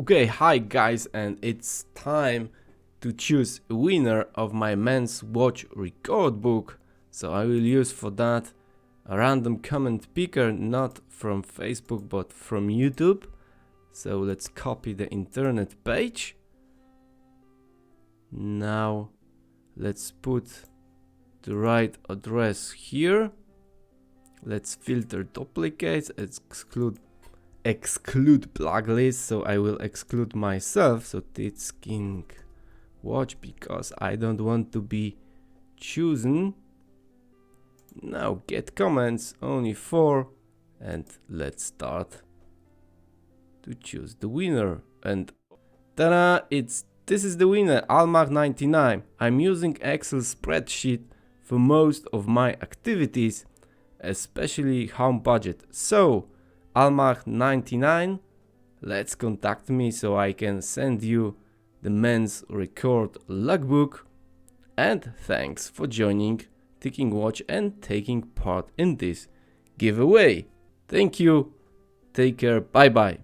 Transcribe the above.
Okay, hi guys, and it's time to choose a winner of my men's watch record book. So I will use for that a random comment picker, not from Facebook but from YouTube. So let's copy the internet page. Now let's put the right address here. Let's filter duplicates, exclude plug list, so I will exclude myself, so Tits King watch, because I don't want to be chosen. Now get comments, only 4, and let's start to choose the winner. And ta-da, this is the winner, Almach99. I'm using Excel spreadsheet for most of my activities, especially home budget. So Almach99, let's contact me so I can send you the men's record logbook. And thanks for joining Ticking Watch and taking part in this giveaway. Thank you, take care, bye bye.